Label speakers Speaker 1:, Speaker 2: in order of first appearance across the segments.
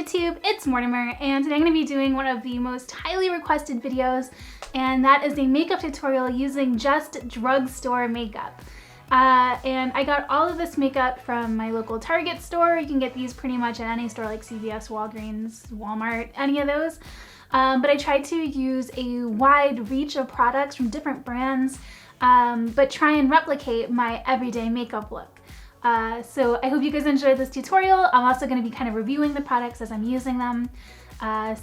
Speaker 1: YouTube, it's Mortimer, and today I'm going to be doing one of the most highly requested videos, and that is a makeup tutorial using just drugstore makeup. And I got all of this makeup from my local Target store. You can get these pretty much at any store like CVS, Walgreens, Walmart, any of those. But I tried to use a wide reach of products from different brands, but try and replicate my everyday makeup look. So I hope you guys enjoyed this tutorial. I'm also going to be kind of reviewing the products as I'm using them.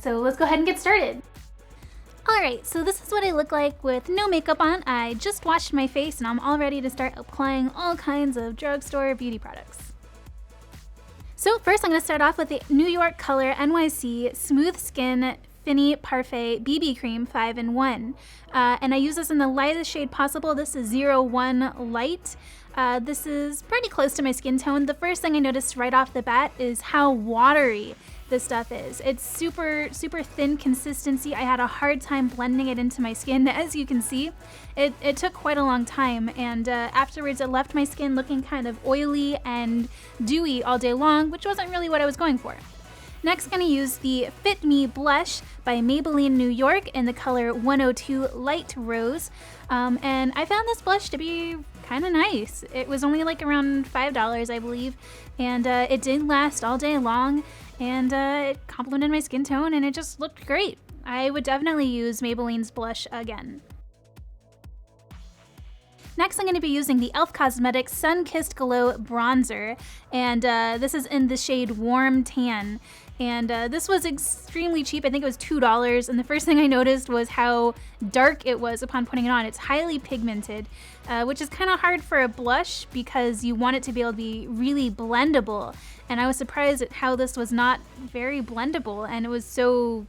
Speaker 1: So let's go ahead and get started. Alright, so this is what I look like with no makeup on. I just washed my face and I'm all ready to start applying all kinds of drugstore beauty products. So first I'm going to start off with the New York Color NYC Smooth Skin Fini Parfait BB Cream 5-in-1. And I use this in the lightest shade possible. This is 01 Light. This is pretty close to my skin tone. The first thing I noticed right off the bat is how watery this stuff is. It's super thin consistency. I had a hard time blending it into my skin. As you can see, it took quite a long time, and afterwards it left my skin looking kind of oily and dewy all day long, which wasn't really what I was going for. Next, I'm going to use the Fit Me Blush by Maybelline New York in the color 102 Light Rose. And I found this blush to be kind of nice. It was only like around $5, I believe, and it did last all day long, and it complemented my skin tone, and it just looked great. I would definitely use Maybelline's blush again. Next, I'm going to be using the e.l.f. Cosmetics Sun Kissed Glow Bronzer, and this is in the shade Warm Tan. And this was extremely cheap. I think it was $2, and the first thing I noticed was how dark it was upon putting it on. It's highly pigmented, which is kind of hard for a blush because you want it to be able to be really blendable. And I was surprised at how this was not very blendable, and it was so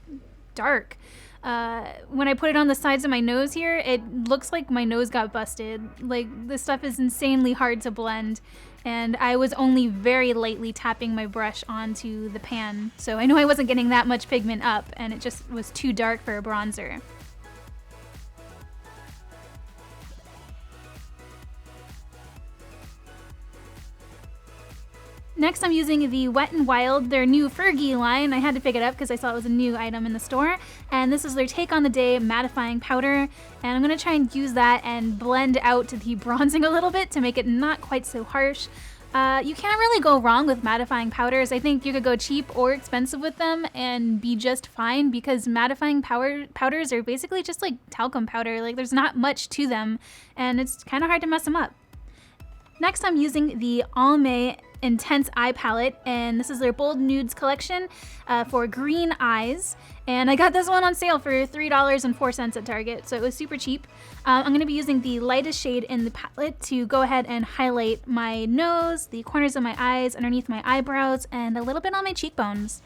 Speaker 1: dark. When I put it on the sides of my nose here, it looks like my nose got busted. Like, this stuff is insanely hard to blend, and I was only very lightly tapping my brush onto the pan. So I know I wasn't getting that much pigment up, and it just was too dark for a bronzer. Next, I'm using the Wet n Wild, their new Fergie line. I had to pick it up because I saw it was a new item in the store. And this is their Take on the Day mattifying powder. And I'm going to try and use that and blend out the bronzing a little bit to make it not quite so harsh. You can't really go wrong with mattifying powders. I think you could go cheap or expensive with them and be just fine, because mattifying powders are basically just like talcum powder. Like, there's not much to them, and it's kind of hard to mess them up. Next, I'm using the Almay Intense Eye Palette, and this is their Bold Nudes collection for green eyes. And I got this one on sale for $3.04 at Target, so it was super cheap. I'm going to be using the lightest shade in the palette to go ahead and highlight my nose, the corners of my eyes, underneath my eyebrows, and a little bit on my cheekbones.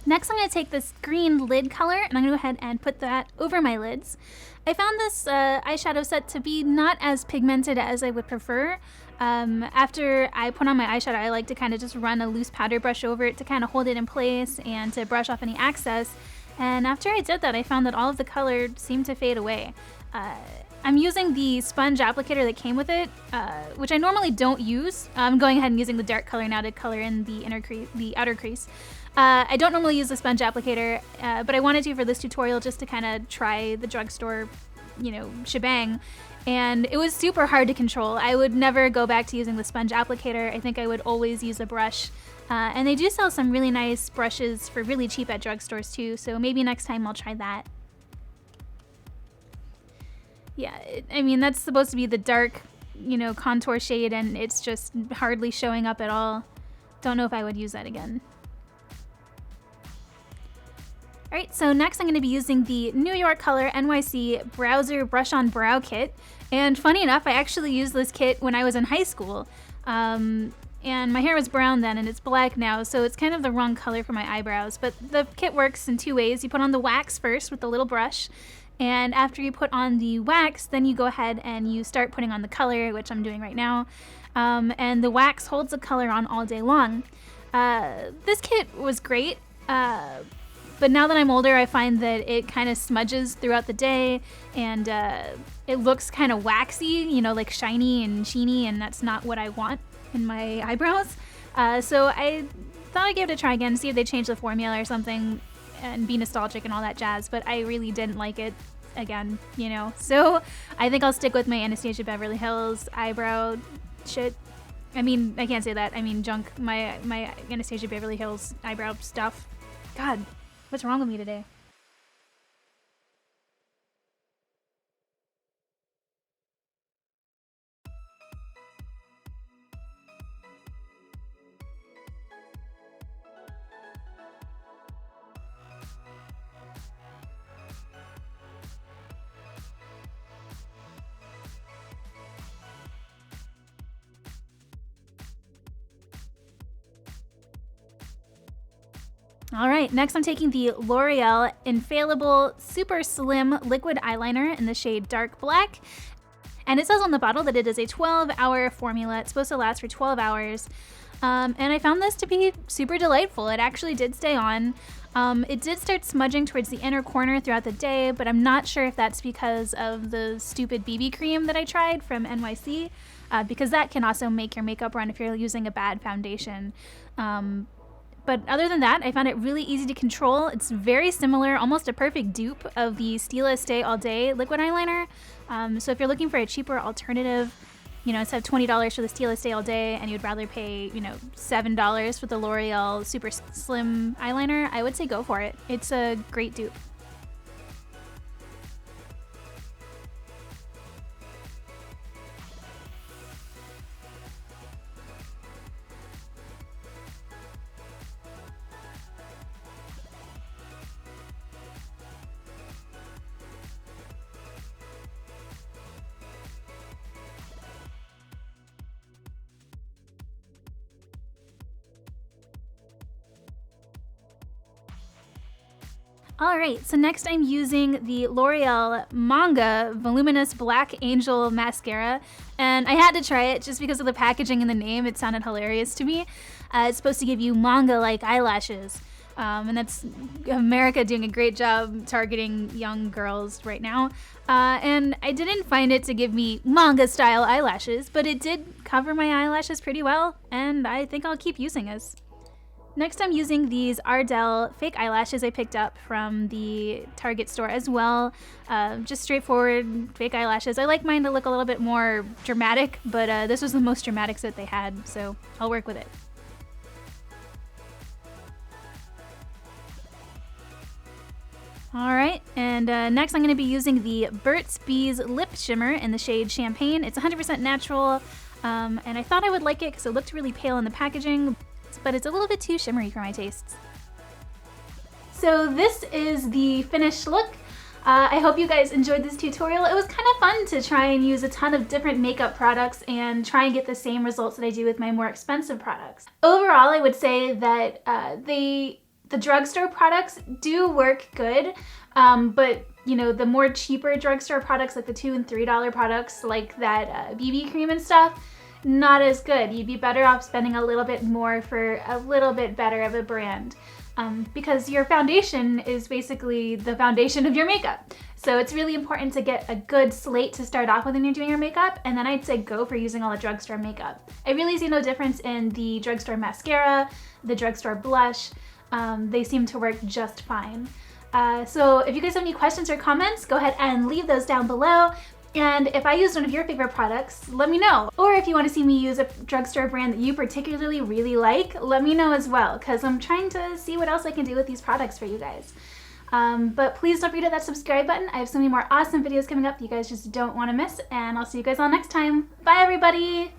Speaker 1: Next, I'm going to take this green lid color, and I'm going to go ahead and put that over my lids. I found this eyeshadow set to be not as pigmented as I would prefer. After I put on my eyeshadow, I like to kind of just run a loose powder brush over it to kind of hold it in place and to brush off any excess. And after I did that, I found that all of the color seemed to fade away. I'm using the sponge applicator that came with it, which I normally don't use. I'm going ahead and using the dark color now to color in the outer crease. I don't normally use the sponge applicator, but I wanted to for this tutorial just to kind of try the drugstore, shebang. And it was super hard to control. I would never go back to using the sponge applicator. I think I would always use a brush. And they do sell some really nice brushes for really cheap at drugstores too, so maybe next time I'll try that. Yeah, I mean, that's supposed to be the dark, contour shade, and it's just hardly showing up at all. Don't know if I would use that again. Alright, so next I'm going to be using the New York Color NYC Browser Brush On Brow Kit. And funny enough, I actually used this kit when I was in high school. And my hair was brown then, and it's black now, so it's kind of the wrong color for my eyebrows. But the kit works in two ways. You put on the wax first with the little brush, And after you put on the wax, then you go ahead and you start putting on the color, which I'm doing right now. And the wax holds the color on all day long. This kit was great, but now that I'm older, I find that it kind of smudges throughout the day, and it looks kind of waxy, you know, like shiny and sheeny, and that's not what I want in my eyebrows. So I thought I'd give it a try again, see if they change the formula or something, and be nostalgic and all that jazz, but I really didn't like it again, you know. So I think I'll stick with my Anastasia Beverly Hills eyebrow shit. I mean, I can't say that. I mean, junk. My Anastasia Beverly Hills eyebrow stuff. God, what's wrong with me today? All right, next I'm taking the L'Oreal Infallible Super Slim Liquid Eyeliner in the shade Dark Black. And it says on the bottle that it is a 12-hour formula. It's supposed to last for 12 hours. And I found this to be super delightful. It actually did stay on. It did start smudging towards the inner corner throughout the day, but I'm not sure if that's because of the stupid BB cream that I tried from NYC, because that can also make your makeup run if you're using a bad foundation. But other than that, I found it really easy to control. It's very similar, almost a perfect dupe of the Stila Stay All Day liquid eyeliner. So if you're looking for a cheaper alternative, you know, instead of $20 for the Stila Stay All Day and you'd rather pay, you know, $7 for the L'Oreal Super Slim eyeliner, I would say go for it. It's a great dupe. All right, so next I'm using the L'Oreal Manga Voluminous Black Angel Mascara, and I had to try it just because of the packaging and the name. It sounded hilarious to me. It's supposed to give you manga-like eyelashes, and that's America doing a great job targeting young girls right now. And I didn't find it to give me manga-style eyelashes, but it did cover my eyelashes pretty well, and I think I'll keep using this. Next, I'm using these Ardell fake eyelashes I picked up from the Target store as well. Just straightforward fake eyelashes. I like mine to look a little bit more dramatic, but this was the most dramatic set they had, so I'll work with it. All right, and next I'm going to be using the Burt's Bees Lip Shimmer in the shade Champagne. It's 100% natural, and I thought I would like it because it looked really pale in the packaging, but it's a little bit too shimmery for my tastes. So this is the finished look. I hope you guys enjoyed this tutorial. It was kind of fun to try and use a ton of different makeup products and try and get the same results that I do with my more expensive products. Overall, I would say that the drugstore products do work good, but you know, the more cheaper drugstore products, like the $2 and $3 products, like that BB cream and stuff, not as good. You'd be better off spending a little bit more for a little bit better of a brand, because your foundation is basically the foundation of your makeup. So it's really important to get a good slate to start off with when you're doing your makeup, and then I'd say go for using all the drugstore makeup. I really see no difference in the drugstore mascara, the drugstore blush. They seem to work just fine. So if you guys have any questions or comments, go ahead and leave those down below. And if I used one of your favorite products, let me know. Or if you want to see me use a drugstore brand that you particularly really like, let me know as well, because I'm trying to see what else I can do with these products for you guys. But please don't forget that subscribe button. I have so many more awesome videos coming up that you guys just don't want to miss, and I'll see you guys all next time. Bye, everybody!